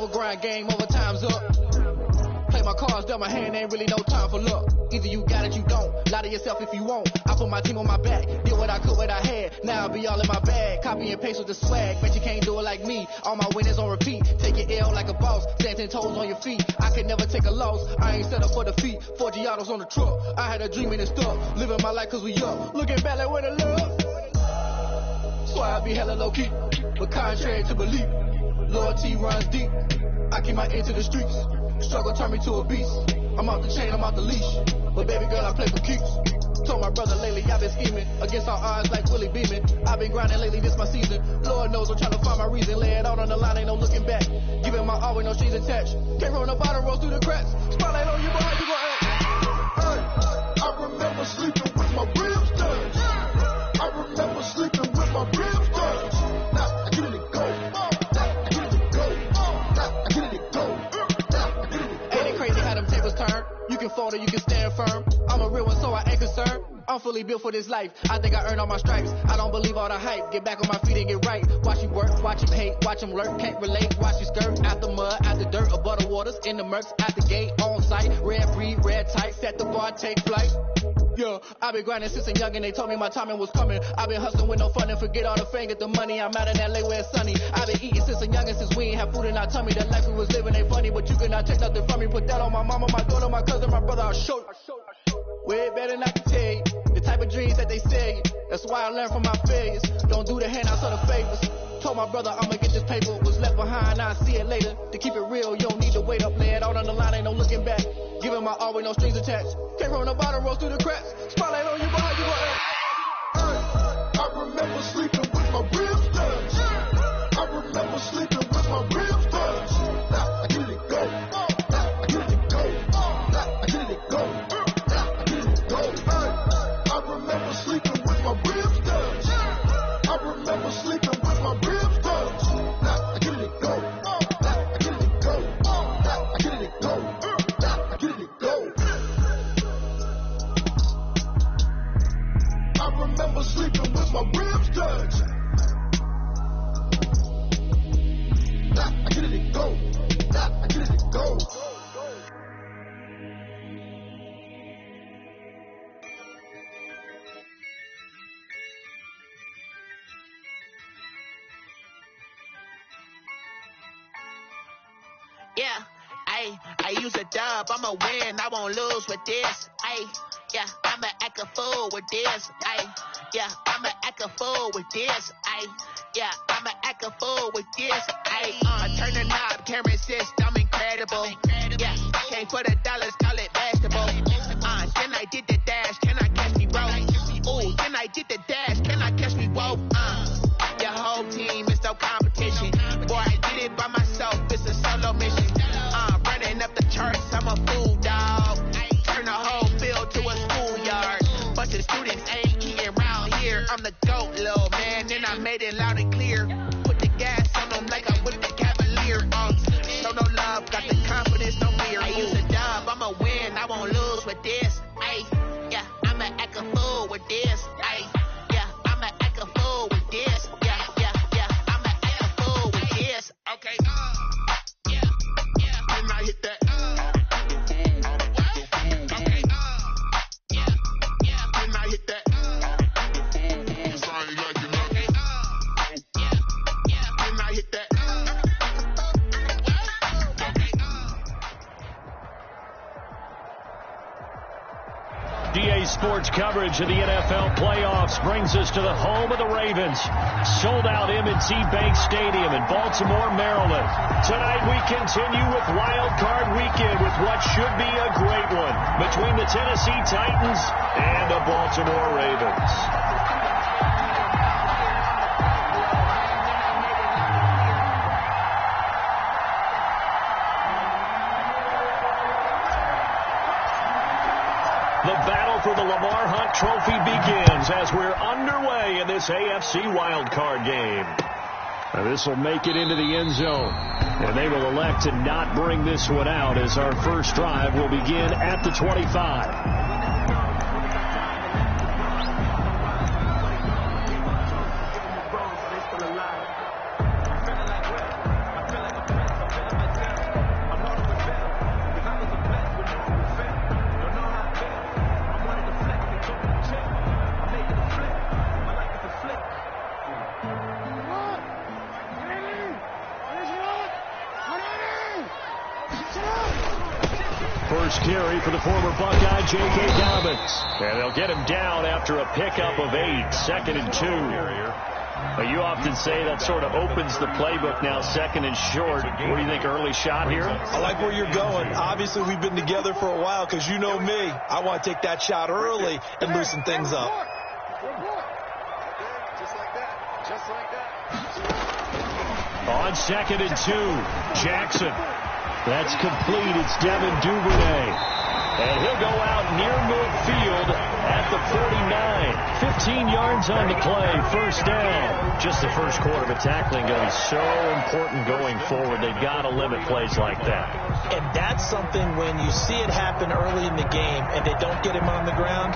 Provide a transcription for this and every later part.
grind game, overtime's up. Play my cards, dealt my hand, ain't really no time for luck. Either you got it, you don't. Lie to yourself if you won't. I put my team on my back, did what I could, what I had. Now I'll be all in my bag, copy and paste with the swag. Bet you can't do it like me. All my winners on repeat. Take your L like a boss, stand 10 toes on your feet. I can never take a loss, I ain't set up for defeat. 4 Giottos on the truck, I had a dream and it's stuck. Living my life cause we up, looking back like where the love. So I be hella low key, but contrary to belief, loyalty runs deep. I keep my ear to the streets, struggle turn me to a beast. I'm out the chain, I'm out the leash, but baby girl I play for keeps. Told my brother lately I've been scheming, against all odds like Willie Beeman. I've been grinding lately, this my season. Lord knows I'm trying to find my reason. Lay it out on the line, ain't no looking back. Giving my all with no strings attached. Can't roll no bottom, roll through the cracks. Spotlight on you, but how you gon' act? Hey, I remember sleeping with my ribs touched. I remember sleeping with my ribs touched. Now I get it go. Now I get it go. Now I get it go. Ain't it crazy how them tables turn? You can fold or you can stand firm. I'm a real one, so I ain't concerned. I'm fully built for this life. I think I earned all my stripes. I don't believe all the hype. Get back on my feet and get right. Watch you work, watch him hate, watch him lurk. Can't relate, watch you skirt. Out the mud, out the dirt, above the waters, in the murks, out the gate, on site. Red free, red tight, set the bar, take flight. Yeah, I've been grinding since a young and they told me my timing was coming. I've been hustling with no fun and forget all the fame, get the money. I'm out in LA where it's sunny. I've been eating since a young and since we ain't have food in our tummy. The life we was living ain't funny, but you cannot take nothing from me. Put that on my mama, my daughter, my cousin, my brother, I'll show you. Way better than I can tell you. The type of dreams that they sell you. That's why I learned from my failures. Don't do the handouts or the favors. Told my brother I'ma get this paper. Was left behind, I'll see it later. To keep it real, you don't need to wait up. Lay it out on the line, ain't no looking back. Giving my all with no strings attached. Can't roll no bottom, roll through the cracks. Spotlight on you, but how you gon' act? I remember sleeping with my ribs touched. I remember sleeping with my ribs touched. Now I get it go. Now I get it go. Now I get it go. I remember sleeping with my ribs touched. I remember sleeping with my ribs touched. Now I get it go. Now I get it go. Now I get it go. Now I get it go. I remember sleeping with my ribs touched. Now I get it go. Now I get it go. Yeah, I use a dub, I'ma win, I won't lose with this. Yeah, I'ma act a fool with this. Yeah, I'ma act a fool with this. Yeah, I'ma act a fool with this. I turn the knob, can't resist, I'm incredible. Yeah, came for the dollars, call it basketball. Then I did the dash, can I catch me roll? Ooh, then I did the dash, can I catch me roll? Your whole team is no competition. Boy, I did it by myself, it's a solo mission. Running up the charts, I'm a fool, dog. Turn the whole field to a schoolyard. Bunch of students ain't eating round here. I'm the GOAT, little man, and I made it loud and clear. Put the gas on them like I'm with the Cavalier. Show no love, got the confidence, no fear. I use a dub, I'ma win, I won't lose with this. Yeah, I'ma act a fool with this. Yeah, I'ma act a fool with this. Yeah, I'ma act a fool with this. Okay. And I hit that. Okay. And I hit that. It's only like you know. And I hit that. DA Sports coverage of the NFL playoffs brings us to the home of the Ravens. Sold out M&T Bank Stadium in Baltimore, Maryland. Tonight we continue with Wild Card Weekend with what should be a great one between the Tennessee Titans and the Baltimore Ravens. The battle for the Lamar Hunt Trophy begins as we're underway in this AFC wildcard game. This will make it into the end zone. And they will elect to not bring this one out as our first drive will begin at the 25. first carry for the former Buckeye, J.K. Dobbins. And they'll get him down after a pickup of 8, 2nd and 2. But you often say that sort of opens the playbook now, 2nd and short. What do you think, early shot here? I like where you're going. Obviously, we've been together for a while because you know me. I want to take that shot early and loosen things up. On 2nd and 2, Jackson. That's complete. It's Devin Duvernay. And he'll go out near midfield at the 49. 15 yards on the play. First down. Just the first quarter, but tackling going to be so important going forward. They've got to limit plays like that. And that's something when you see it happen early in the game and they don't get him on the ground,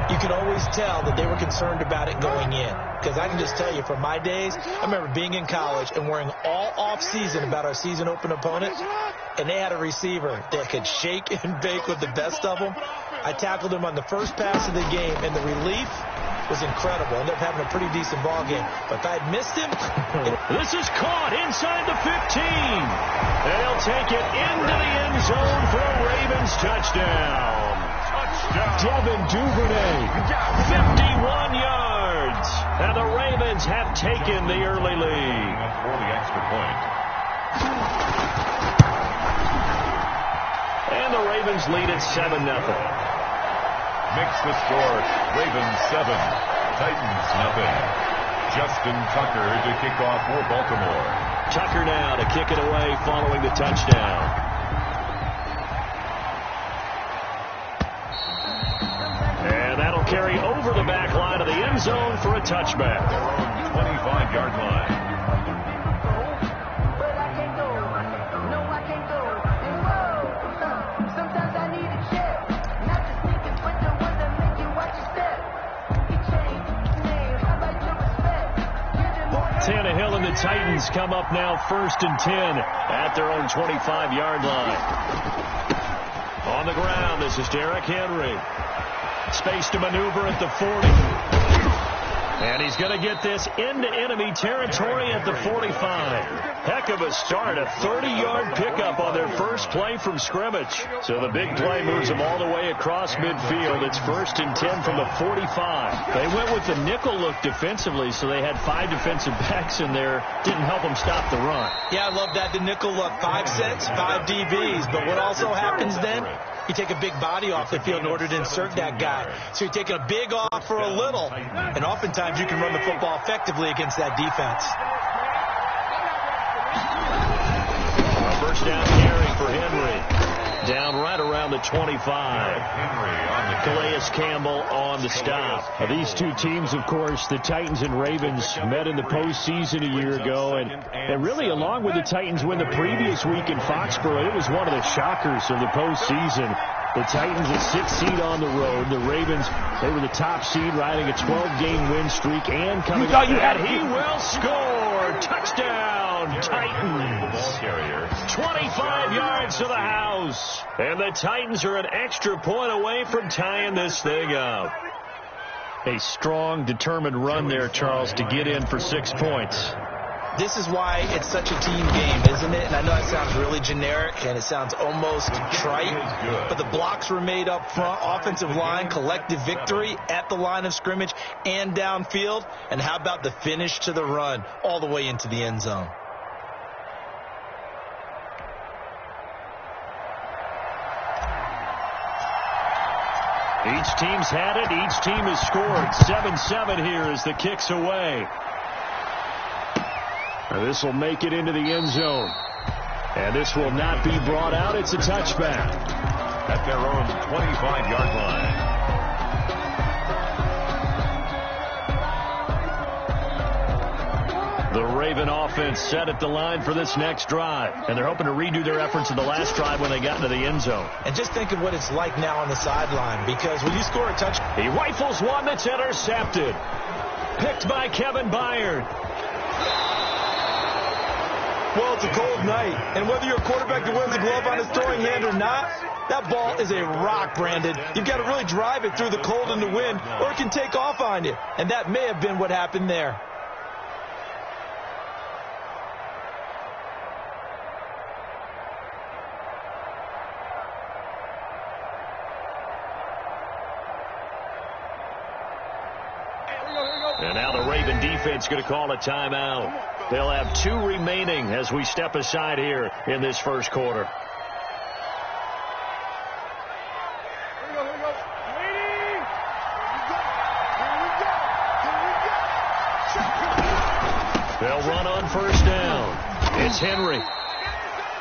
you can always tell that they were concerned about it going in. Because I can just tell you from my days, I remember being in college and worrying all off-season about our season open opponent, and they had a receiver that could shake and bake with the best of them. I tackled him on the first pass of the game, and the relief was incredible. Ended up having a pretty decent ball game. But if I had missed him... This is caught inside the 15. They'll take it into the end zone for a Ravens touchdown. Devin Duvernay, 51 yards. And the Ravens have taken the early lead. For the extra point. And the Ravens lead at 7-0. Makes the score Ravens 7, Titans 0. Justin Tucker to kick off for Baltimore. Tucker now to kick it away following the touchdown. And that'll carry over the back line of the end zone for a touchback. Their own 25-yard line. Tannehill and the Titans come up now 1st and 10 at their own 25-yard line. On the ground, this is Derrick Henry. Space to maneuver at the 40. And he's going to get this into enemy territory at the 45. Heck of a start, a 30-yard pickup on their first play from scrimmage. So the big play moves them all the way across midfield. It's 1st and 10 from the 45. They went with the nickel look defensively, so they had 5 defensive backs in there. Didn't help them stop the run. Yeah, I love that. The nickel look, 5 sets, 5 DBs. But what also happens then? You take a big body off the field in order to insert that guy. So you're taking a big off for a little. And oftentimes you can run the football effectively against that defense. A first down carry for Henry. Down right around the 25. Calais Campbell on the stop. These two teams, of course, the Titans and Ravens, met in the postseason a year ago. And really, along with the Titans win the previous week in Foxborough, it was one of the shockers of the postseason. The Titans a 6th seed on the road. The Ravens, they were the top seed, riding a 12-game win streak and coming up. He will score. Touchdown, Titans. 25 yards to the house. And the Titans are an extra point away from tying this thing up. A strong, determined run there, Charles, to get in for 6 points. This is why it's such a team game, isn't it? And I know it sounds really generic and it sounds almost trite, but the blocks were made up front, offensive line, collective victory at the line of scrimmage and downfield. And how about the finish to the run all the way into the end zone? Each team's had it. Each team has scored. 7-7 here as the kick's away. This will make it into the end zone. And this will not be brought out. It's a touchback. At their own 25-yard line. The Raven offense set at the line for this next drive. And they're hoping to redo their efforts in the last drive when they got into the end zone. And just think of what it's like now on the sideline, because when you score a touchdown, he rifles one that's intercepted. Picked by Kevin Byard. Well, it's a cold night, and whether you're a quarterback that wears a glove on his throwing hand or not, that ball is a rock, Brandon. You've got to really drive it through the cold and the wind, or it can take off on you. And that may have been what happened there. and defense going to call a timeout. They'll have 2 remaining as we step aside here in this first quarter. They'll run on first down. It's Henry.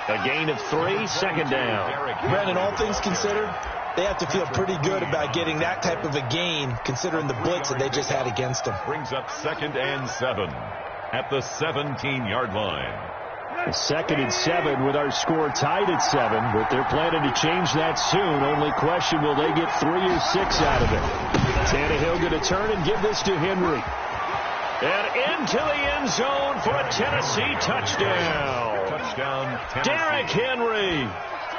A gain of 3, second down. Brandon, all things considered, they have to feel pretty good about getting that type of a gain, considering the blitz that they just had against them. Brings up 2nd and 7 at the 17-yard line. 2nd and 7 with our score tied at 7, but they're planning to change that soon. Only question, will they get 3 or 6 out of it? Tannehill going to turn and give this to Henry. And into the end zone for a Tennessee touchdown. Touchdown, Tennessee. Derrick Henry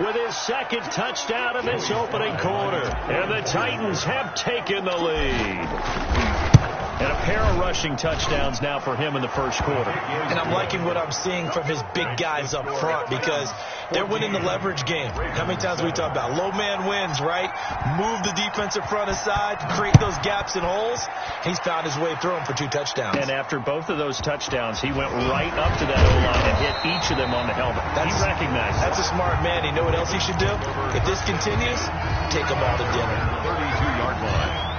with his 2nd touchdown in this opening quarter. And the Titans have taken the lead. And a pair of rushing touchdowns now for him in the first quarter. And I'm liking what I'm seeing from his big guys up front because they're winning the leverage game. How many times we talk about low man wins, right? Move the defensive front aside, create those gaps and holes. He's found his way through them for 2 touchdowns. And after both of those touchdowns, he went right up to that O-line and hit each of them on the helmet. He recognized that's a smart man. You know what else he should do? If this continues, take them all to dinner. 32-yard line.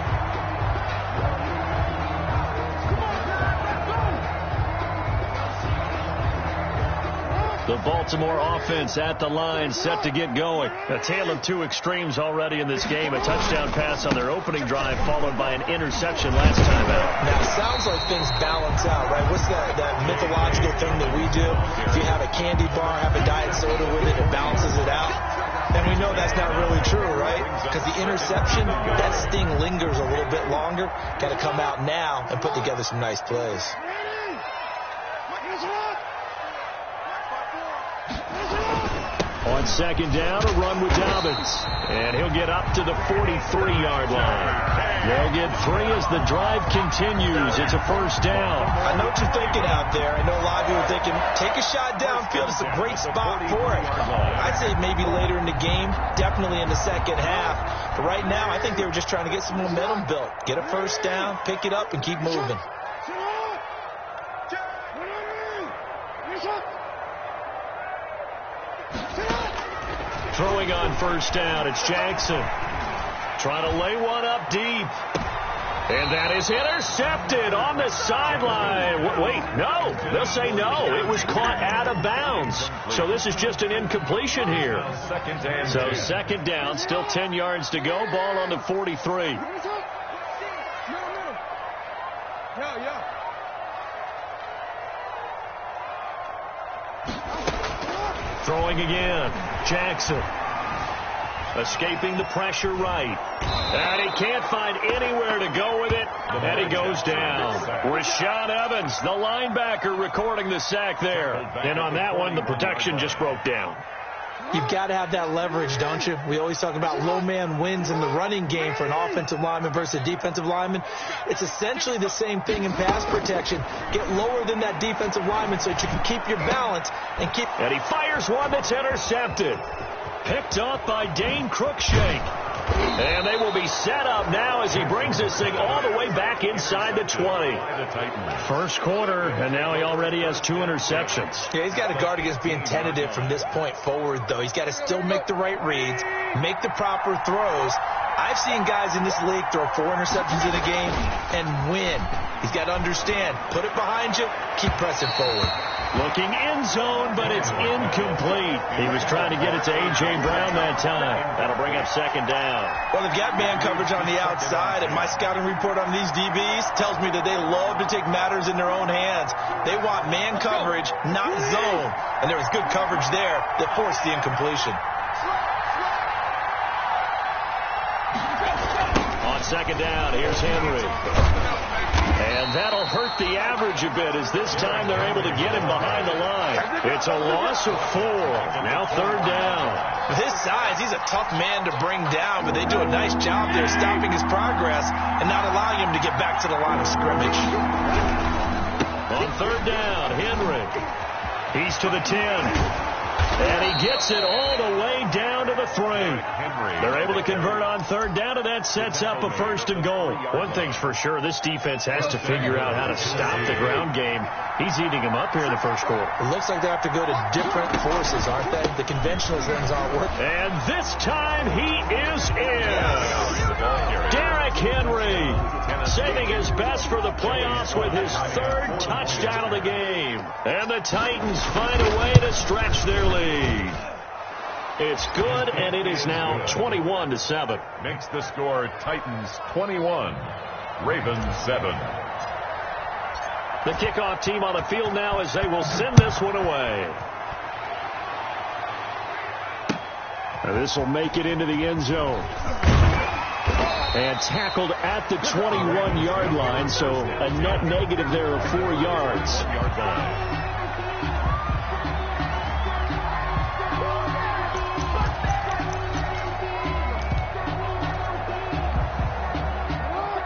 The Baltimore offense at the line, set to get going. A tale of 2 extremes already in this game. A touchdown pass on their opening drive, followed by an interception last time out. Now, it sounds like things balance out, right? What's that mythological thing that we do? If you have a candy bar, have a diet soda with it, it balances it out. And we know that's not really true, right? Because the interception, that sting lingers a little bit longer. Got to come out now and put together some nice plays. On 2nd down, a run with Dobbins. And he'll get up to the 43-yard line. They'll get 3 as the drive continues. It's a first down. I know what you're thinking out there. I know a lot of you are thinking, take a shot downfield. It's a great spot for it. I'd say maybe later in the game, definitely in the second half. But right now, I think they were just trying to get some momentum built. Get a first down, pick it up, and keep moving. Throwing on first down, it's Jackson. Trying to lay one up deep. And that is intercepted on the sideline. Wait, no. They'll say no. It was caught out of bounds. So this is just an incompletion here. So 2nd down, still 10 yards to go. Ball on the 43. Throwing again. Jackson. Escaping the pressure right. And he can't find anywhere to go with it. And he goes down. Rashaan Evans, the linebacker, recording the sack there. And on that one, the protection just broke down. You've got to have that leverage, don't you? We always talk about low man wins in the running game for an offensive lineman versus a defensive lineman. It's essentially the same thing in pass protection. Get lower than that defensive lineman so that you can keep your balance and keep... And he fires one that's intercepted. Picked up by Dane Cruikshank. And they will be set up now as he brings this thing all the way back inside the 20. First quarter, and now he already has 2 interceptions. Yeah, he's got to guard against being tentative from this point forward, though. He's got to still make the right reads, make the proper throws. I've seen guys in this league throw 4 interceptions in a game and win. He's got to understand, put it behind you, keep pressing forward. Looking end zone, but it's incomplete. He was trying to get it to A.J. Brown that time. That'll bring up 2nd down. Well, they've got man coverage on the outside, and my scouting report on these DBs tells me that they love to take matters in their own hands. They want man coverage, not zone. And there was good coverage there that forced the incompletion. On 2nd down, here's Henry. And that'll hurt the average a bit as this time they're able to get him behind the line. It's a loss of 4. Now 3rd down. With his size, he's a tough man to bring down, but they do a nice job there stopping his progress and not allowing him to get back to the line of scrimmage. On 3rd down, Henry. He's to the 10. And he gets it all the way down to the 3. They're able to convert on third down, and that sets up a 1st and goal. One thing's for sure, this defense has to figure out how to stop the ground game. He's eating him up here in the first quarter. It looks like they have to go to different forces, aren't they? The conventional things aren't working. And this time he is in. Derrick Henry saving his best for the playoffs with his 3rd touchdown of the game. And the Titans find a way to stretch their lead. It's good, and it is now 21-7. Makes the score Titans 21, Ravens 7. The kickoff team on the field now as they will send this one away. And this will make it into the end zone. And tackled at the 21-yard line, so a net negative there of 4 yards.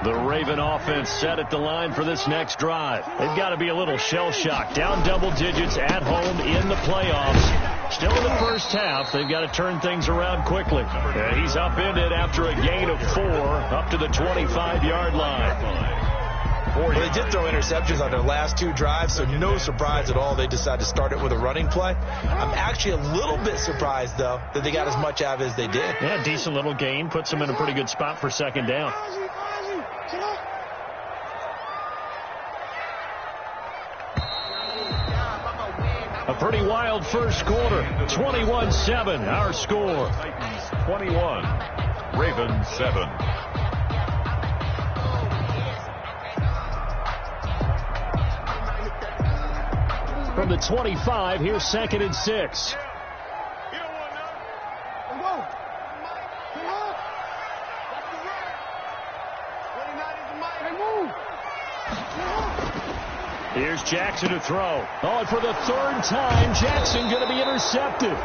The Raven offense set at the line for this next drive. They've got to be a little shell-shocked. Down double digits at home in the playoffs. Still in the first half. They've got to turn things around quickly. He's upended after a gain of 4 up to the 25-yard line. Well, they did throw interceptions on their last 2 drives, so no surprise at all they decided to start it with a running play. I'm actually a little bit surprised, though, that they got as much out of it as they did. Yeah, decent little gain. Puts them in a pretty good spot for 2nd down. A pretty wild first quarter. 21-7, our score. 21, Ravens 7. From the 25, here's 2nd and 6. Here's Jackson to throw. Oh, and for the 3rd time, Jackson going to be intercepted.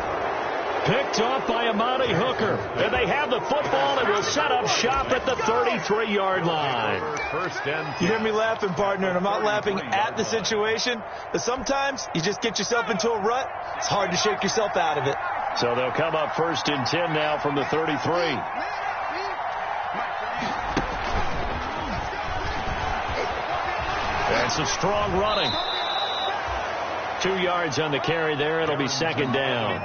Picked off by Amani Hooker. And they have the football and will set up shop at the 33-yard line. 1st and 10. You hear me laughing, partner, and I'm not laughing at the situation. But sometimes you just get yourself into a rut. It's hard to shake yourself out of it. So they'll come up 1st and 10 now from the 33. That's a strong running. 2 yards on the carry there. It'll be 2nd down.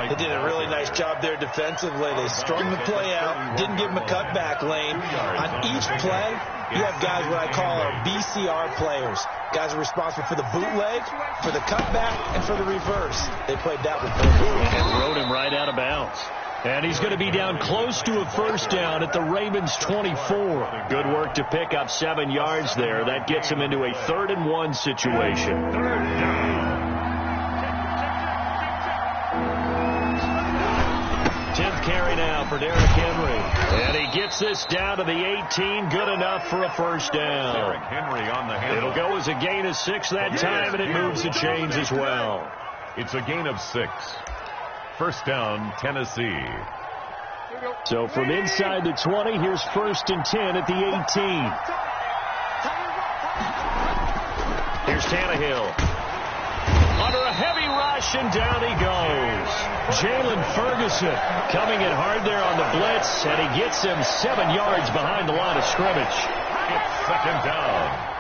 They did a really nice job there defensively. They strung the play out, didn't give them a cutback lane. On each play, you have guys what I call our BCR players. Guys are responsible for the bootleg, for the cutback, and for the reverse. They played that one perfectly. And rode him right out of bounds. And he's going to be down close to a 1st down at the Ravens 24. Good work to pick up 7 yards there. That gets him into a 3rd and 1 situation. 3rd down. 10th carry now for Derrick Henry. And he gets this down to the 18. Good enough for a 1st down. Derrick Henry on the handle. It'll go as a gain of 6 that time, and it moves the chains as well. It's a gain of 6. 1st down, Tennessee. So from inside the 20, here's 1st and 10 at the 18. Here's Tannehill. Under a heavy rush, and down he goes. Jalen Ferguson coming in hard there on the blitz, and he gets him 7 yards behind the line of scrimmage. It's 2nd down.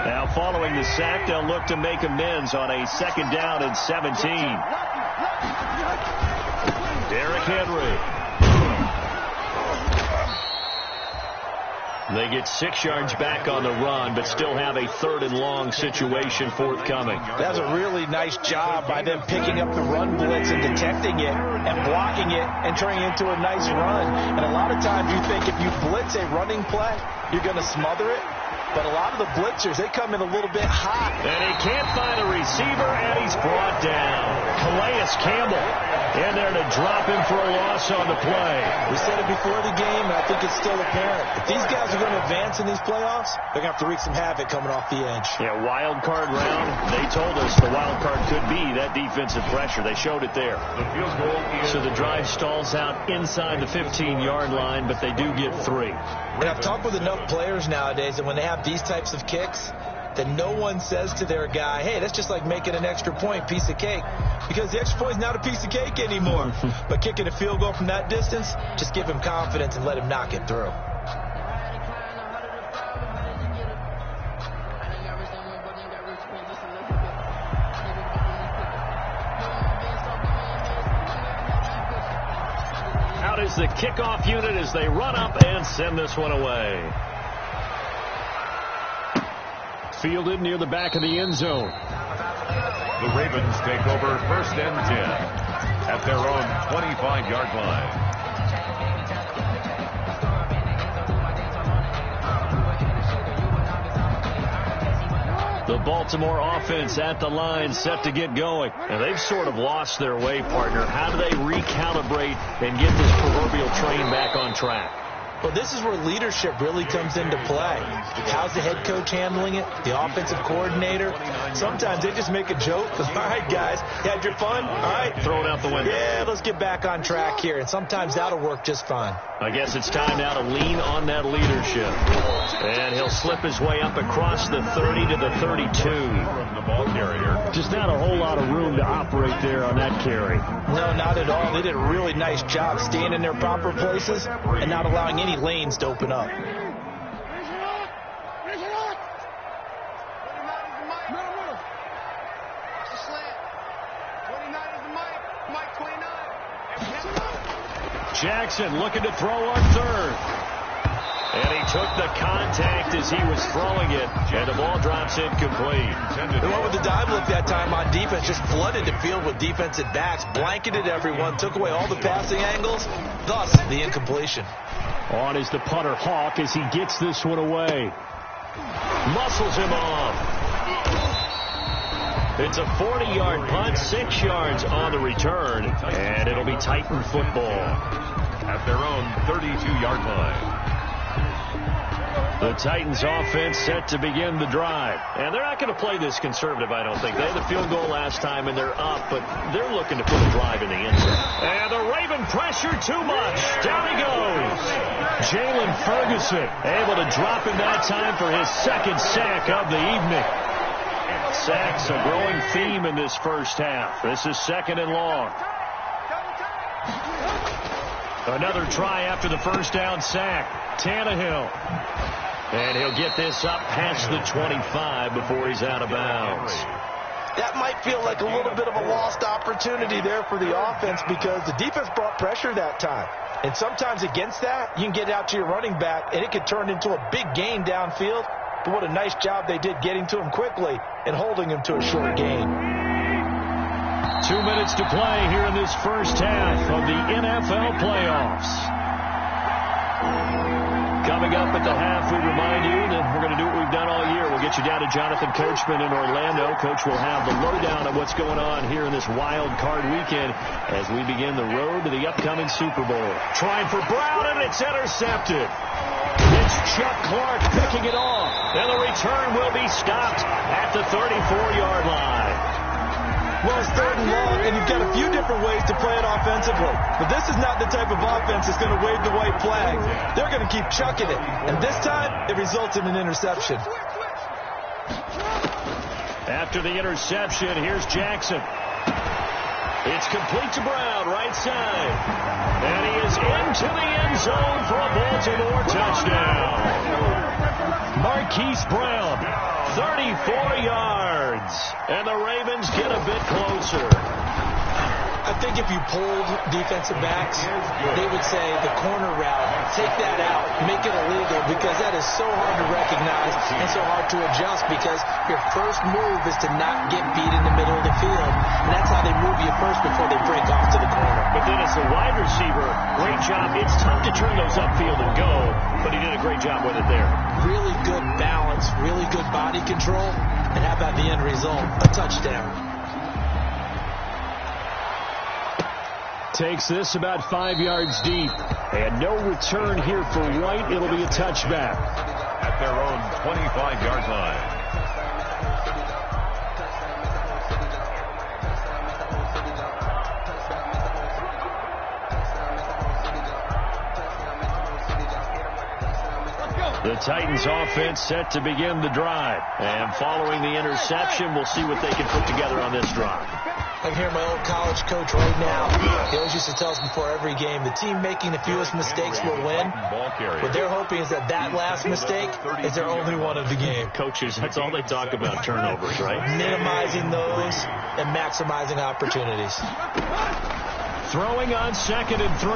Now following the sack, they'll look to make amends on a 2nd down and 17. Derrick Henry. They get 6 yards back on the run, but still have a 3rd and long situation forthcoming. That's a really nice job by them picking up the run blitz and detecting it and blocking it and turning it into a nice run. And a lot of times you think if you blitz a running play, you're going to smother it. But a lot of the blitzers, they come in a little bit hot. And he can't find a receiver, and he's brought down. Calais Campbell in there to drop him for a loss on the play. We said it before the game, and I think it's still apparent. If these guys are going to advance in these playoffs, they're going to have to wreak some havoc coming off the edge. Yeah, wild card round. They told us the wild card could be that defensive pressure. They showed it there. The field goal is so the drive stalls out inside the 15-yard line, but they do get 3. And I've talked with enough players nowadays that when they have these types of kicks, then no one says to their guy, hey, that's just like making an extra point, piece of cake, because the extra point is not a piece of cake anymore. But kicking a field goal from that distance, just give him confidence and let him knock it through. Out is the kickoff unit as they run up and send this one away. Fielded near the back of the end zone. The Ravens take over 1st and 10 at their own 25-yard line. The Baltimore offense at the line, set to get going. And they've sort of lost their way, partner. How do they recalibrate and get this proverbial train back on track? Well, this is where leadership really comes into play. How's the head coach handling it? The offensive coordinator? Sometimes they just make a joke. All right, guys, you had your fun? All right. Throw it out the window. Yeah, let's get back on track here. And sometimes that'll work just fine. I guess it's time now to lean on that leadership. And he'll slip his way up across the 30 to the 32. From the ball carrier. Just not a whole lot of room to operate there on that carry. No, not at all. They did a really nice job staying in their proper places and not allowing any lanes to open up. Jackson looking to throw on third. And he took the contact as he was throwing it, and the ball drops incomplete. They went with the dive look that time on defense, just flooded the field with defensive backs, blanketed everyone, took away all the passing angles, thus the incompletion. On is the punter, Hawk, as he gets this one away. Muscles him off. It's a 40-yard punt, 6 yards on the return, and it'll be Titan football. At their own 32-yard line. The Titans offense set to begin the drive. And they're not going to play this conservative, I don't think. They had the field goal last time, and they're up, but they're looking to put a drive in the end zone. And the Raven pressure too much. Down he goes. Jalen Ferguson able to drop him that time for his second sack of the evening. Sacks a growing theme in this first half. This is 2nd and long. Another try after the first down sack. Tannehill. And he'll get this up past the 25 before he's out of bounds. That might feel like a little bit of a lost opportunity there for the offense because the defense brought pressure that time. And sometimes against that, you can get out to your running back, and it could turn into a big gain downfield. But what a nice job they did getting to him quickly and holding him to a short gain. 2 minutes to play here in this first half of the NFL playoffs. Coming up at the half, we remind you that we're going to do what we've done all year. We'll get you down to Jonathan Coachman in Orlando. Coach will have the lowdown of what's going on here in this wild card weekend as we begin the road to the upcoming Super Bowl. Trying for Brown, and it's intercepted. It's Chuck Clark picking it off, and the return will be stopped at the 34-yard line. Well, it's 3rd and long, and you've got a few different ways to play it offensively. But this is not the type of offense that's going to wave the white flag. They're going to keep chucking it. And this time, it results in an interception. After the interception, here's Jackson. It's complete to Brown, right side. And he is into the end zone for a Baltimore touchdown. Marquise Brown, 34 yards. And the Ravens get a bit closer. I think if you polled defensive backs, they would say the corner route, take that out, make it illegal, because that is so hard to recognize and so hard to adjust because your first move is to not get beat in the middle of the field. And that's how they move you first before they break off to the corner. But then as the wide receiver, great job. It's tough to turn those upfield and go, but he did a great job with it there. Really good balance, really good body control, and how about the end result? A touchdown. Takes this about 5 yards deep. And no return here for White. It'll be a touchback. At their own 25-yard line. Let's go. The Titans offense set to begin the drive. And following the interception, we'll see what they can put together on this drive. I can hear my old college coach right now. He always used to tell us before every game, the team making the fewest mistakes will win. What they're hoping is that last mistake is their only one of the game. Coaches, that's all they talk about, turnovers, right? Minimizing those and maximizing opportunities. Throwing on 2nd and 3.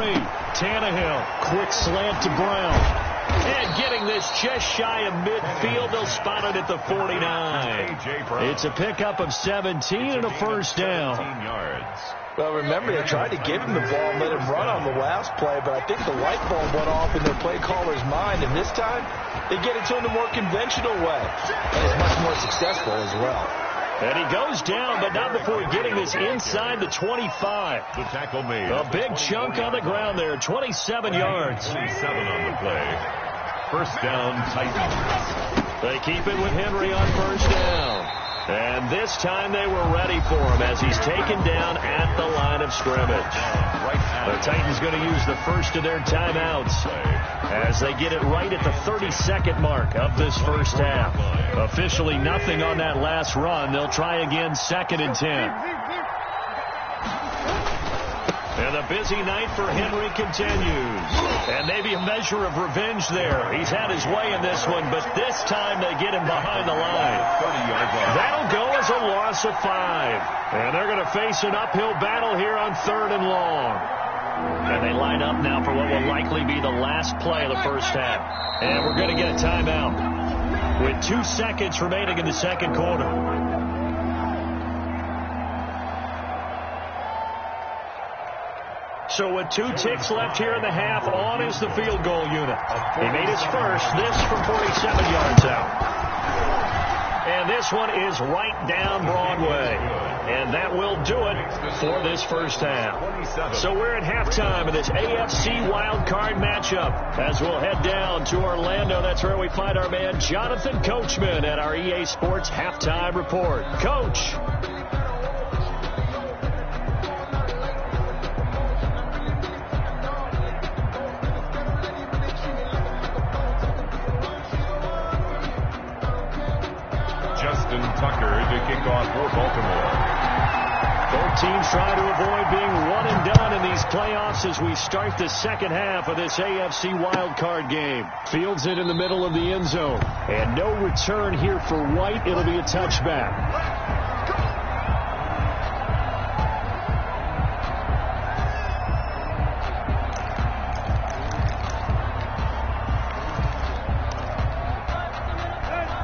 Tannehill, quick slant to Brown. And getting this just shy of midfield, they'll spot it at the 49. It's a pickup of 17 and a first down. Well, remember, they tried to give him the ball and let him run on the last play, but I think the light bulb went off in their play caller's mind, and this time they get it to him the more conventional way, and it's much more successful as well. And he goes down, but not before getting this inside the 25. The tackle made. A big chunk on the ground there, 27 yards. 27 on the play. First down, Titans. They keep it with Henry on first down. And this time they were ready for him as he's taken down at the line of scrimmage. The Titans going to use the first of their timeouts as they get it right at the 32nd mark of this first half. Officially nothing on that last run. They'll try again 2nd and 10. And the busy night for Henry continues. And maybe a measure of revenge there. He's had his way in this one, but this time they get him behind the line. That'll go as a loss of 5. And they're going to face an uphill battle here on 3rd and long. And they line up now for what will likely be the last play of the first half. And we're going to get a timeout with 2 seconds remaining in the second quarter. So with 2 ticks left here in the half, on is the field goal unit. He made his first, this from 47 yards out. And this one is right down Broadway. And that will do it for this first half. So we're at halftime of this AFC wildcard matchup as we'll head down to Orlando. That's where we find our man Jonathan Coachman at our EA Sports Halftime Report. Coach. Tucker to kick off for Baltimore. Both teams try to avoid being one and done in these playoffs as we start the second half of this AFC wildcard game. Fields it in the middle of the end zone. And no return here for White. It'll be a touchback.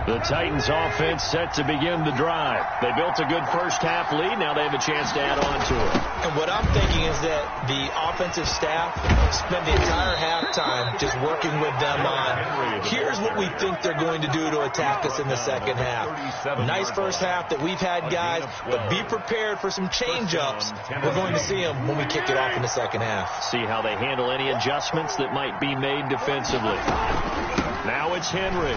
The Titans offense set to begin the drive. They built a good first half lead. Now they have a chance to add on to it. And what I'm thinking is that the offensive staff spent the entire halftime just working with them on, here's what we think they're going to do to attack us in the second half. Nice first half that we've had, guys, but be prepared for some change-ups. We're going to see them when we kick it off in the second half. See how they handle any adjustments that might be made defensively. Now it's Henry.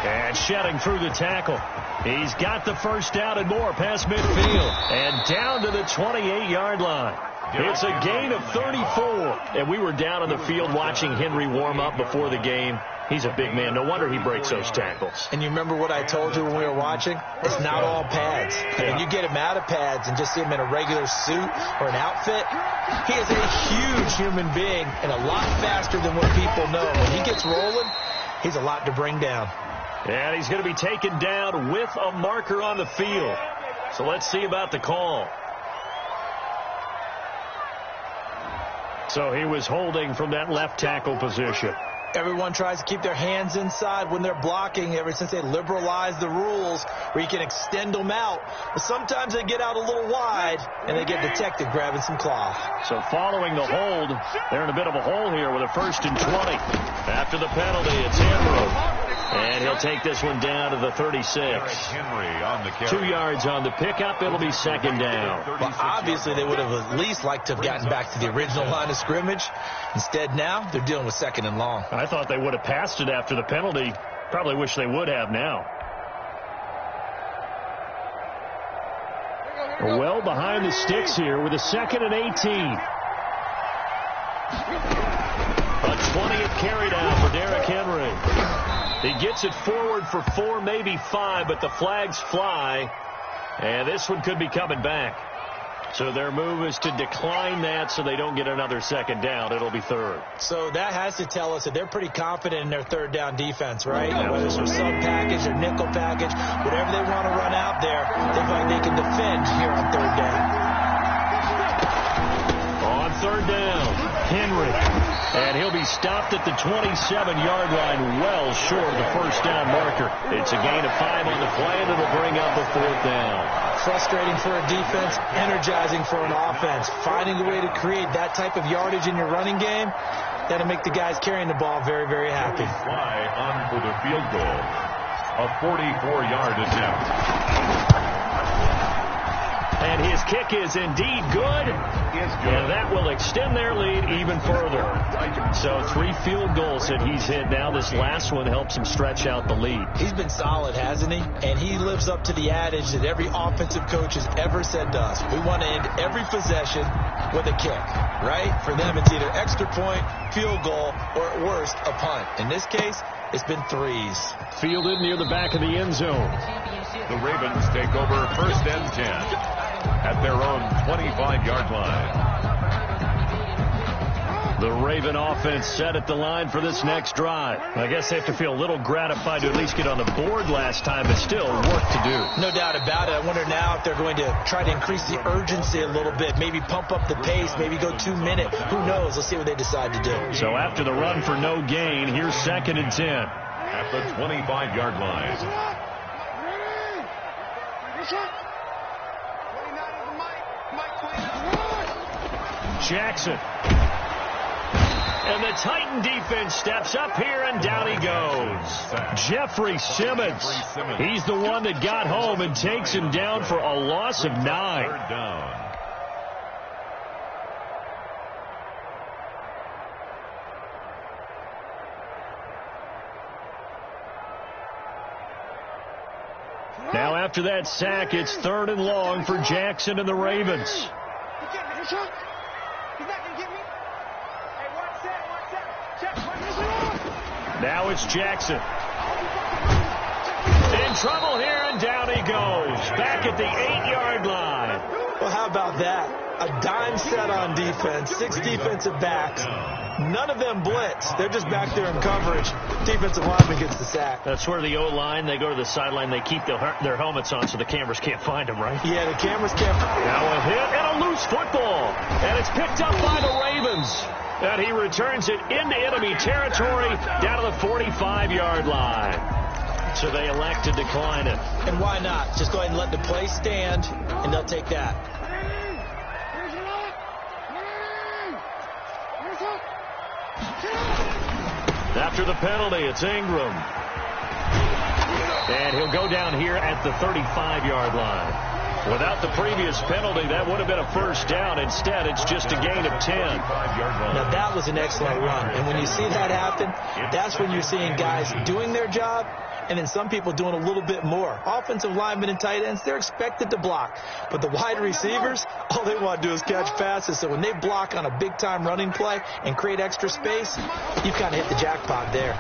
And shedding through the tackle. He's got the first down and more past midfield. And down to the 28-yard line. It's a gain of 34. And we were down on the field watching Henry warm up before the game. He's a big man. No wonder he breaks those tackles. And you remember what I told you when we were watching? It's not all pads. When you get him out of pads and just see him in a regular suit or an outfit, he is a huge human being and a lot faster than what people know. When he gets rolling, he's a lot to bring down. And he's going to be taken down with a marker on the field. So let's see about the call. So he was holding from that left tackle position. Everyone tries to keep their hands inside when they're blocking ever since they liberalized the rules where you can extend them out. But sometimes they get out a little wide and they get detected grabbing some cloth. So following the hold, they're in a bit of a hole here with a 1st and 20. After the penalty, it's Henry. And he'll take this one down to the 36. Henry on the carry. 2 yards on the pickup. It'll be second down. Well, obviously they would have at least liked to have gotten back to the original line of scrimmage. Instead now, they're dealing with 2nd and long. I thought they would have passed it after the penalty. Probably wish they would have now. Well behind the sticks here with a 2nd and 18. A 20th carry down for Derrick Henry. He gets it forward for 4, maybe 5, but the flags fly. And this one could be coming back. So their move is to decline that so they don't get another second down. It'll be third. So that has to tell us that they're pretty confident in their third down defense, right? Whether it's their sub package, their nickel package, whatever they want to run out there, they feel like they can defend here on third down. On third down, Henry. And he'll be stopped at the 27-yard line, well short of the first down marker. It's a gain of 5 on the play, and it'll bring up a fourth down. Frustrating for a defense, energizing for an offense. Finding a way to create that type of yardage in your running game, that'll make the guys carrying the ball very, very happy. Fly on for the field goal. A 44-yard attempt. And his kick is indeed good. And that will extend their lead even further. So 3 field goals that he's hit now. This last one helps him stretch out the lead. He's been solid, hasn't he? And he lives up to the adage that every offensive coach has ever said to us. We want to end every possession with a kick, right? For them, it's either extra point, field goal, or at worst, a punt. In this case, it's been 3s. Fielded near the back of the end zone. The Ravens take over first and 10 at their own 25-yard line. The Raven offense set at the line for this next drive. I guess they have to feel a little gratified to at least get on the board last time, but still work to do. No doubt about it. I wonder now if they're going to try to increase the urgency a little bit, maybe pump up the pace, maybe go 2 minute. Who knows? Let's see what they decide to do. So after the run for no gain, here's 2nd and 10. At the 25-yard line. Jackson. And the Titan defense steps up here, and down he goes. Jeffrey Simmons. He's the one that got home and takes him down for a loss of 9. Third down. Now after that sack, it's 3rd and long for Jackson and the Ravens. Now it's Jackson. In trouble here, and down he goes. Back at the 8-yard line. Well, how about that? A dime set on defense, 6 defensive backs. None of them blitz. They're just back there in coverage. Defensive lineman gets the sack. That's where the O-line, they go to the sideline, they keep their helmets on so the cameras can't find them, right? Yeah, the cameras can't. Now a hit and a loose football. And it's picked up by the Ravens. And he returns it into enemy territory down to the 45-yard line. So they elect to decline it. And why not? Just go ahead and let the play stand, and they'll take that. After the penalty, it's Ingram. And he'll go down here at the 35-yard line. Without the previous penalty, that would have been a first down. Instead, it's just a gain of 10. Now, that was an excellent run. And when you see that happen, that's when you're seeing guys doing their job and then some people doing a little bit more. Offensive linemen and tight ends, they're expected to block. But the wide receivers, all they want to do is catch passes. So when they block on a big-time running play and create extra space, you've kind of hit the jackpot there.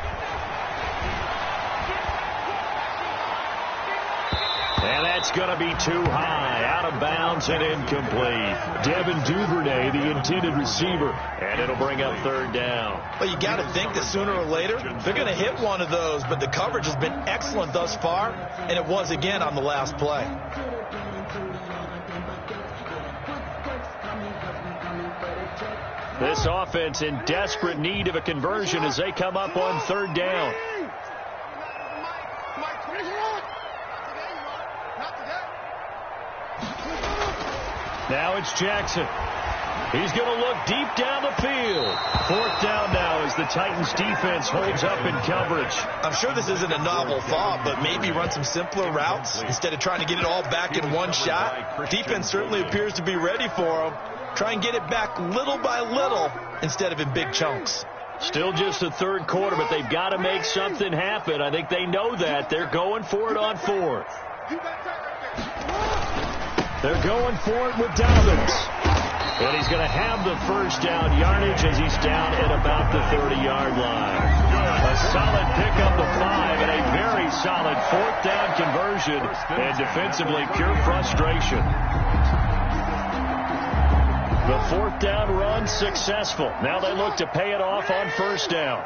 And that's going to be too high, out of bounds and incomplete. Devin Duvernay, the intended receiver, and it'll bring up 3rd down. Well, you got to think that sooner or later they're going to hit one of those, but the coverage has been excellent thus far, and it was again on the last play. This offense in desperate need of a conversion as they come up on 3rd down. Now it's Jackson. He's going to look deep down the field. 4th down now as the Titans defense holds up in coverage. I'm sure this isn't a novel thought, but maybe run some simpler routes instead of trying to get it all back in one shot. Defense certainly appears to be ready for them. Try and get it back little by little instead of in big chunks. Still just the 3rd quarter, but they've got to make something happen. I think they know that. They're going for it on 4th. They're going for it with Dobbins. And he's going to have the first down yardage as he's down at about the 30-yard line. A solid pickup of 5 solid fourth down conversion and defensively pure frustration. The fourth down run successful. Now they look to pay it off on first down.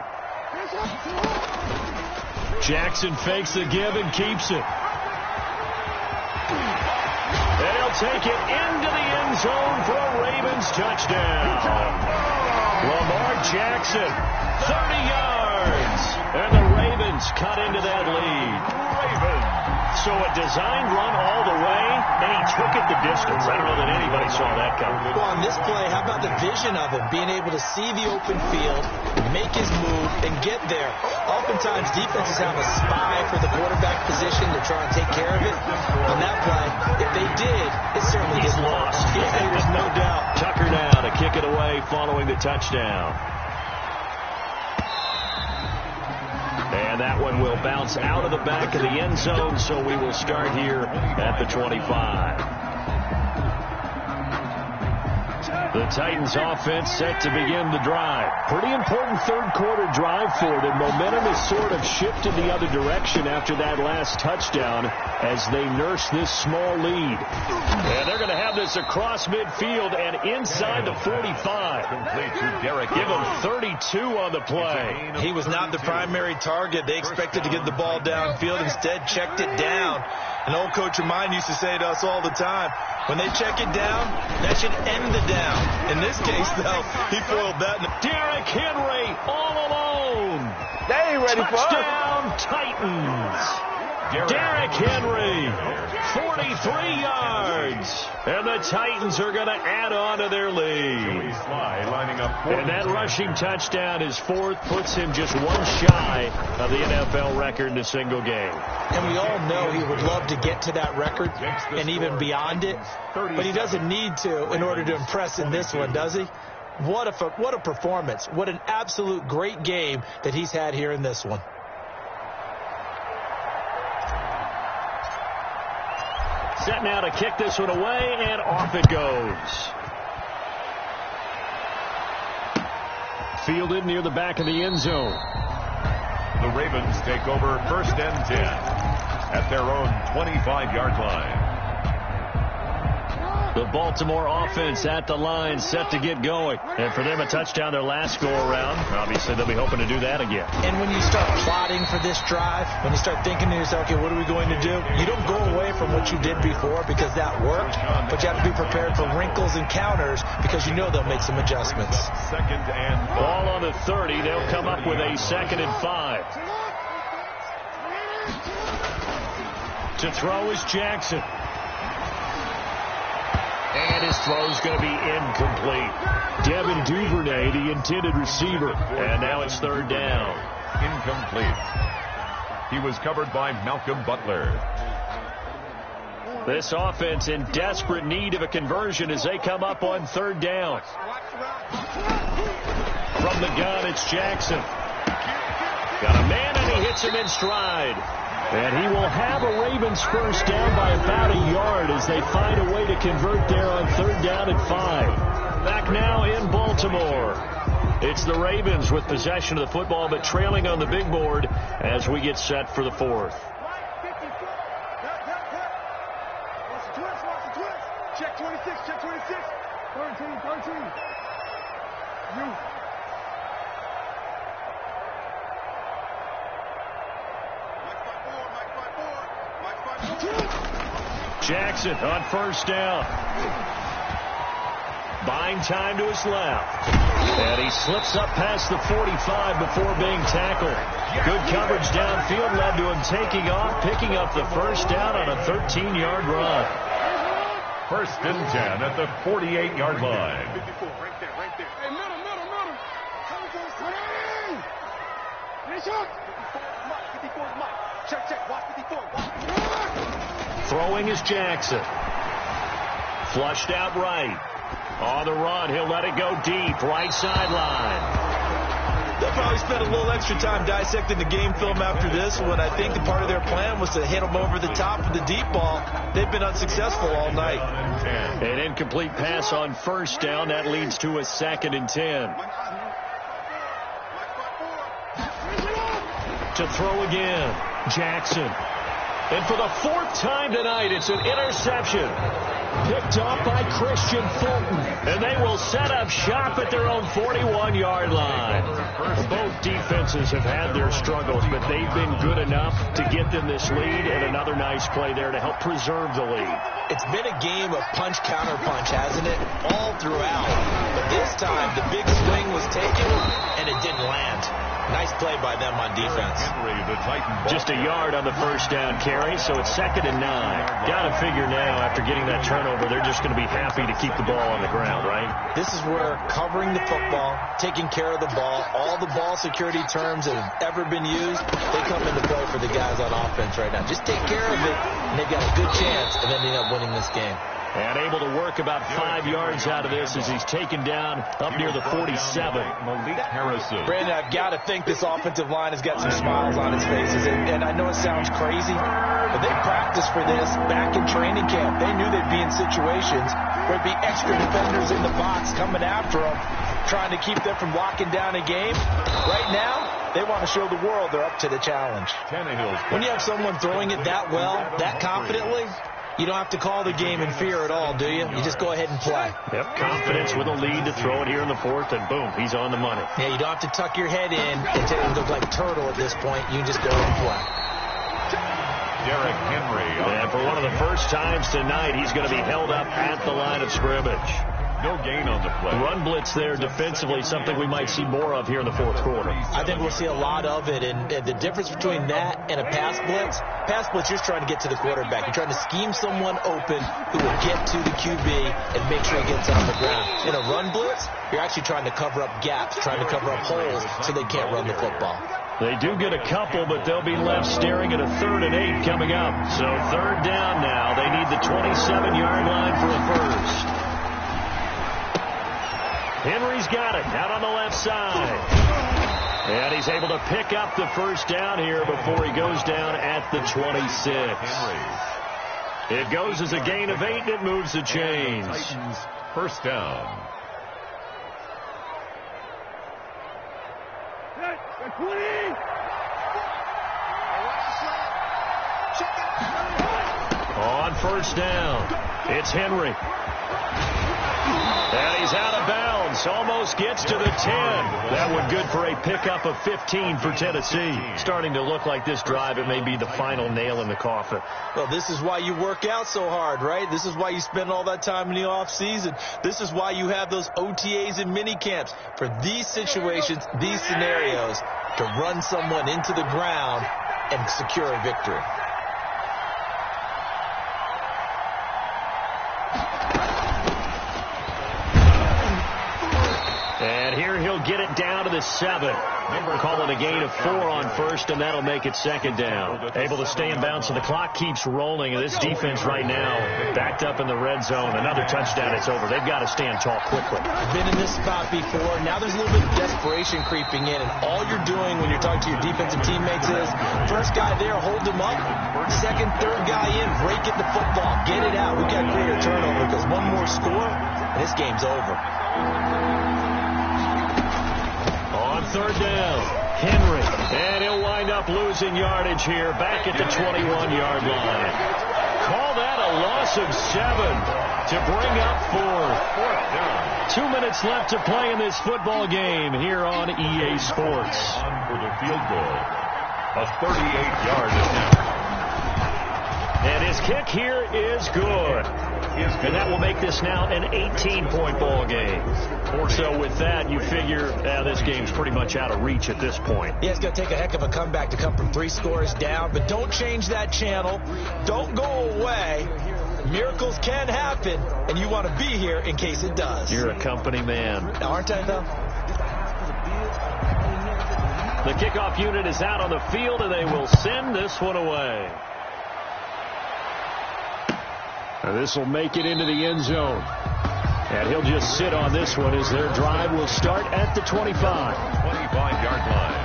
Jackson fakes the give and keeps it. And he'll take it into the end zone for a Ravens touchdown. Lamar Jackson, 30 yards. And the Ravens cut into that lead. So a designed run all the way, and he took it the distance. I don't know that anybody saw that coming. Well, on this play, how about the vision of him, being able to see the open field, make his move, and get there. Oftentimes, defenses have a spy for the quarterback position to try and take care of it. On that play, if they did, it certainly He's didn't lost. Yeah, there's no doubt. Tucker now to kick it away following the touchdown. And that one will bounce out of the back of the end zone, so we will start here at the 25. The Titans offense set to begin the drive. Pretty important third quarter drive for them. Momentum has sort of shifted the other direction after that last touchdown as they nurse this small lead. And they're going to have this across midfield and inside the 45. Give them 32 on the play. He was not the primary target. They expected to get the ball downfield. Instead, checked it down. An old coach of mine used to say to us all the time, when they check it down, that should end the down. In this case, though, he foiled that. Derrick Henry all alone. They ain't ready for us. Touchdown Titans. Derrick Henry, 43 yards. And the Titans are going to add on to their lead. And that rushing touchdown, his fourth, puts him just one shy of the NFL record in a single game. And we all know he would love to get to that record and even beyond it. But he doesn't need to in order to impress in this one, does he? What a performance. What an absolute great game that he's had here in this one. Set now to kick this one away, and off it goes. Fielded near the back of the end zone. The Ravens take over first and 10 at their own 25-yard line. The Baltimore offense at the line, set to get going. And for them, a touchdown their last go-around. Obviously, they'll be hoping to do that again. And when you start plotting for this drive, when you start thinking to yourself, okay, what are we going to do? You don't go away from what you did before because that worked, but you have to be prepared for wrinkles and counters because you know they'll make some adjustments. Second and ball on the 30. They'll come up with a 2nd and 5. To throw is Jackson. And his throw's going to be incomplete. Devin Duvernay, the intended receiver. And now it's third down. Incomplete. He was covered by Malcolm Butler. This offense in desperate need of a conversion as they come up on third down. From the gun, it's Jackson. Got a man, and he hits him in stride. And he will have a Ravens first down by about a yard as they find a way to convert there on third down and 5. Back now in Baltimore. It's the Ravens with possession of the football, but trailing on the big board as we get set for the fourth. Check 26, check 26. 13. You. Jackson on first down. Buying time to his left. And he slips up past the 45 before being tackled. Good coverage downfield led to him taking off, picking up the first down on a 13-yard run. First and 10 at the 48-yard line. Right there. Hey, middle. Check. Watch 54. Throwing is Jackson. Flushed out right. On the run, he'll let it go deep. Right sideline. They'll probably spend a little extra time dissecting the game film after this one. I think the part of their plan was to hit them over the top with the deep ball. They've been unsuccessful all night. An incomplete pass on first down. That leads to a 2nd and 10. To throw again, Jackson. And for the 4th time tonight, it's an interception. Picked off by Christian Fulton. And they will set up shop at their own 41-yard line. Both defenses have had their struggles, but they've been good enough to get them this lead, and another nice play there to help preserve the lead. It's been a game of punch-counter-punch, hasn't it? All throughout. But this time, the big swing was taken, and it didn't land. Nice play by them on defense. Henry, the Titan. Just a yard on the first down carry, so it's 2nd and 9. Got to figure now, after getting that turnover, they're just going to be happy to keep the ball on the ground, right? This is where covering the football, taking care of the ball, all the ball security terms that have ever been used, they come into play for the guys on offense right now. Just take care of it, and they've got a good chance of ending up winning this game. And able to work about 5 yards out of this as he's taken down up near the 47. Malik Harrison. Brandon, I've got to think this offensive line has got some smiles on its faces. And I know it sounds crazy, but they practiced for this back in training camp. They knew they'd be in situations where there'd be extra defenders in the box coming after them, trying to keep them from locking down a game. Right now, they want to show the world they're up to the challenge. When you have someone throwing it that well, that confidently, you don't have to call the game in fear at all, do you? You just go ahead and play. Yep, confidence with a lead to throw it here in the 4th, and boom, he's on the money. Yeah, you don't have to tuck your head in and take it look like turtle at this point. You just go ahead and play. Derrick Henry. And for one of the first times tonight, he's going to be held up at the line of scrimmage. No gain on the play. Run blitz there defensively, something we might see more of here in the 4th quarter. I think we'll see a lot of it, and the difference between that and a pass blitz, you're trying to get to the quarterback. You're trying to scheme someone open who will get to the QB and make sure he gets on the ground. In a run blitz, you're actually trying to cover up gaps, trying to cover up holes so they can't run the football. They do get a couple, but they'll be left staring at a 3rd and 8 coming up. So 3rd down now. They need the 27-yard line for a first. Henry's got it out on the left side. And he's able to pick up the first down here before he goes down at the 26. It goes as a gain of 8, and it moves the chains. Titans, first down. On first down, it's Henry. And he's out of bounds. Almost gets to the 10. That one good for a pickup of 15 for Tennessee. Starting to look like this drive, it may be the final nail in the coffin. Well, this is why you work out so hard, right? This is why you spend all that time in the offseason. This is why you have those OTAs and mini camps. For these situations, these scenarios, to run someone into the ground and secure a victory. And here he'll get it down to the 7. Calling a gain of 4 on first, and that'll make it 2nd down. Able to stay in bounds, so the clock keeps rolling. And this defense right now backed up in the red zone. Another touchdown, it's over. They've got to stand tall quickly. Been in this spot before. Now there's a little bit of desperation creeping in, and all you're doing when you're talking to your defensive teammates is first guy there, hold him up. Second, third guy in, break it the football. Get it out. We've got to create a turnover because one more score, and this game's over. On 3rd down, Henry. And he'll wind up losing yardage here back at the 21-yard line. Call that a loss of 7 to bring up 4th down. 2 minutes left to play in this football game here on EA Sports. For the field goal. A 38-yard attempt. And his kick here is good. And that will make this now an 18-point ball game. So with that, you figure this game's pretty much out of reach at this point. Yeah, it's going to take a heck of a comeback to come from 3 scores down. But don't change that channel. Don't go away. Miracles can happen, and you want to be here in case it does. You're a company man. Aren't I, though? The kickoff unit is out on the field, and they will send this one away. This will make it into the end zone. And he'll just sit on this one as their drive will start at the 25. 25-yard line.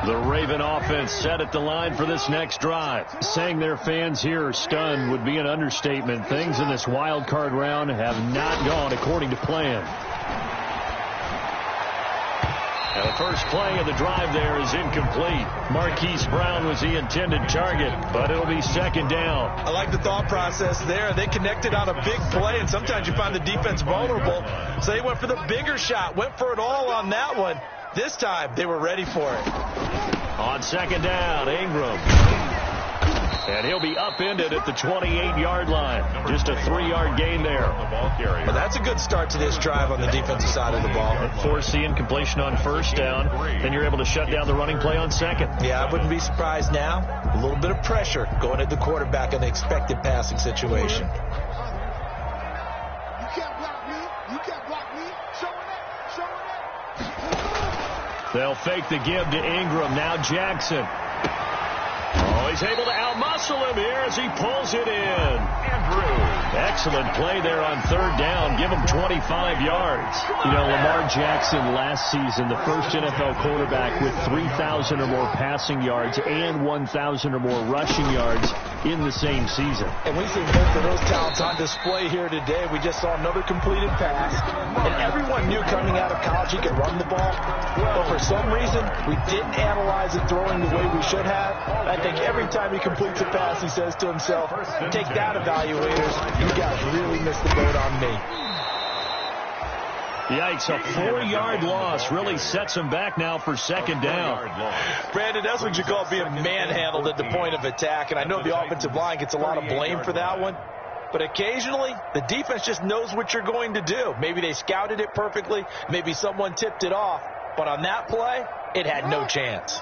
The Raven offense set at the line for this next drive. Saying their fans here are stunned would be an understatement. Things in this wild card round have not gone according to plan. Now the first play of the drive there is incomplete. Marquise Brown was the intended target, but it'll be second down. I like the thought process there. They connected on a big play, and sometimes you find the defense vulnerable. So they went for the bigger shot, went for it all on that one. This time, they were ready for it. On second down, Ingram. And he'll be upended at the 28-yard line. Just a 3-yard gain there. Well, that's a good start to this drive on the defensive side of the ball. Force the incompletion on first down. Then you're able to shut down the running play on second. Yeah, I wouldn't be surprised now. A little bit of pressure going at the quarterback in the expected passing situation. You can't block me. You can't block me. Showing it. They'll fake the give to Ingram. Now Jackson. Oh, he's able to outmuscle him here as he pulls it in. Andrew. Excellent play there on third down. Give him 25 yards. You know, Lamar Jackson last season, the first NFL quarterback with 3,000 or more passing yards and 1,000 or more rushing yards in the same season. And we see both of those talents on display here today. We just saw another completed pass. And everyone knew coming out of college he could run the ball. But for some reason, we didn't analyze it throwing the way we should have. I think every time he completes a pass, he says to himself, take that, evaluators. You guys really missed the boat on me. Yikes, a 4-yard loss really sets him back now for second down. Brandon, that's what you call being manhandled at the point of attack. And I know the offensive line gets a lot of blame for that one. But occasionally, the defense just knows what you're going to do. Maybe they scouted it perfectly. Maybe someone tipped it off. But on that play, it had no chance.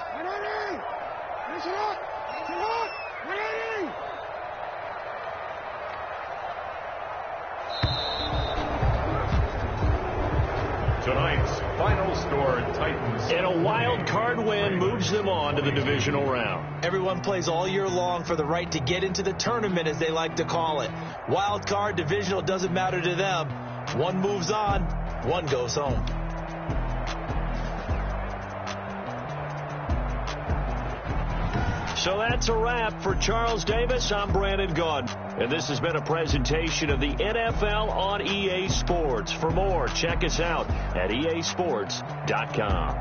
Tonight's final score, Titans. And a wild card win moves them on to the divisional round. Everyone plays all year long for the right to get into the tournament, as they like to call it. Wild card, divisional, doesn't matter to them. One moves on, one goes home. So that's a wrap for Charles Davis. I'm Brandon Gaudin. And this has been a presentation of the NFL on EA Sports. For more, check us out at easports.com.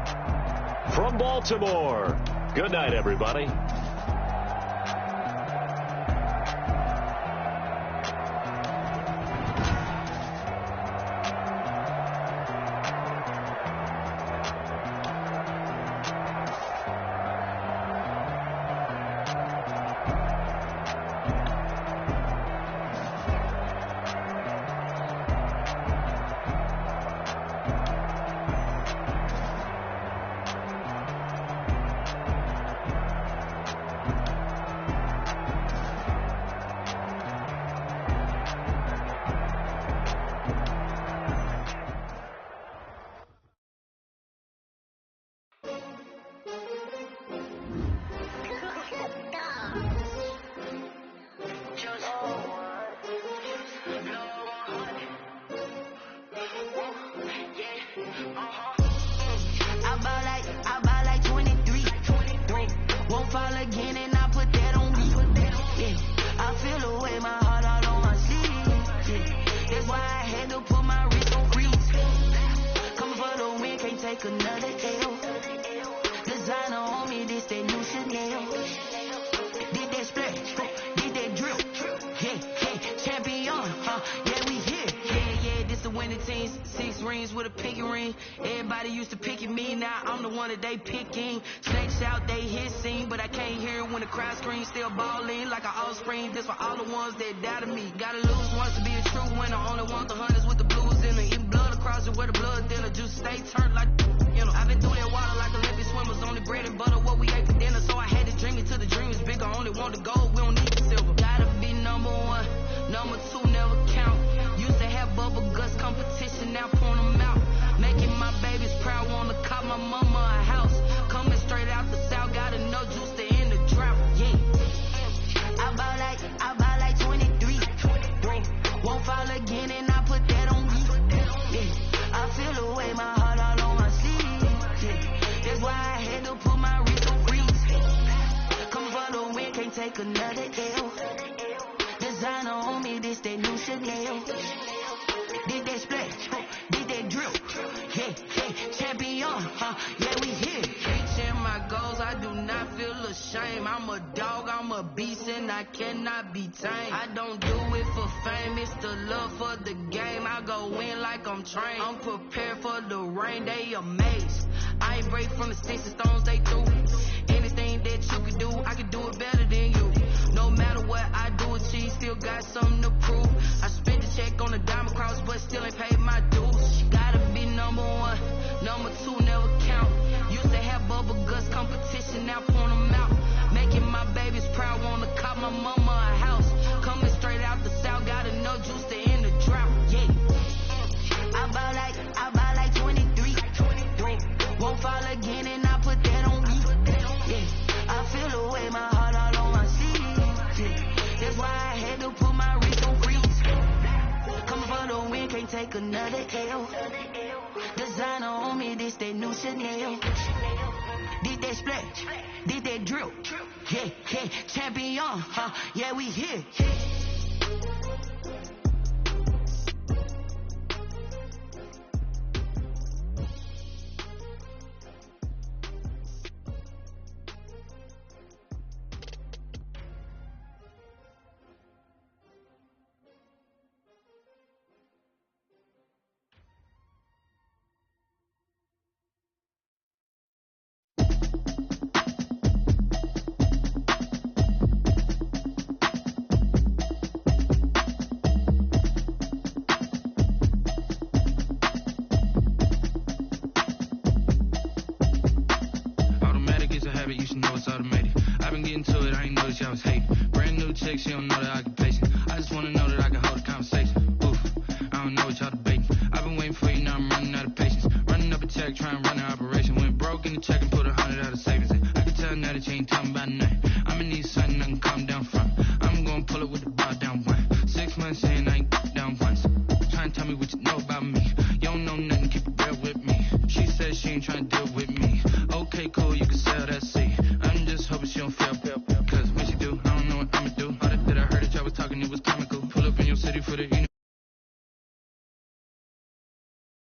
From Baltimore, good night, everybody. I bought like 23. Won't fall again, and I put that on take another L. Designer on me, this that new Chanel. Did that splash, did that drill. Yeah, yeah, champion, yeah, we here. Reaching my goals, I do not feel ashamed. I'm a dog, I'm a beast, and I cannot be tamed. I don't do it for fame, it's the love for the game. I go in like I'm trained. I'm prepared for the rain, they amazed. I ain't break from the sticks and stones they threw. Anything that you could do, I could do it better than you. No matter what I do, achieve, still got something to prove. I spent the check on the diamond cross, but still ain't paid my dues. Gotta be number one, number two never count. Used to have bubble guts competition, now point them out. Making my babies proud, wanna cop my mama a house. Coming straight out the south, got enough juice to end the drought. Yeah, I buy like 23. Won't fall again, and I put that on me. Yeah, I feel the way, my heart all on my sleeve. Yeah, that's why I had to put my wrist on freeze. Coming for the win, can't take another L. Designer on me, this that new Chanel. Did that splash, did that drill. Yeah, yeah, champion, yeah, we here. You should know it's automated. I've been getting to it, I ain't noticed y'all was hating. Brand new chick, she don't know the occupation. I just wanna know that I can hold a conversation. Oof, I don't know what y'all debating. I've been waiting for you, now I'm running out of patience. Running up a check, trying to run an operation. Went broke in the check and put 100 out of savings in. I can tell now that you ain't talking about nothing. I'ma need something I can calm down from. I'm gonna pull it with the bar down one. 6 months in, I ain't down once. Trying to tell me what you know about me. You don't know nothing, keep it real with me. She said she ain't trying to deal with me. Okay, cool, you can sell that seat. I'm just hoping she don't fail. Cause when she do, I don't know what I'ma do. All that I heard that y'all was talking, it was comical. Pull up in your city for the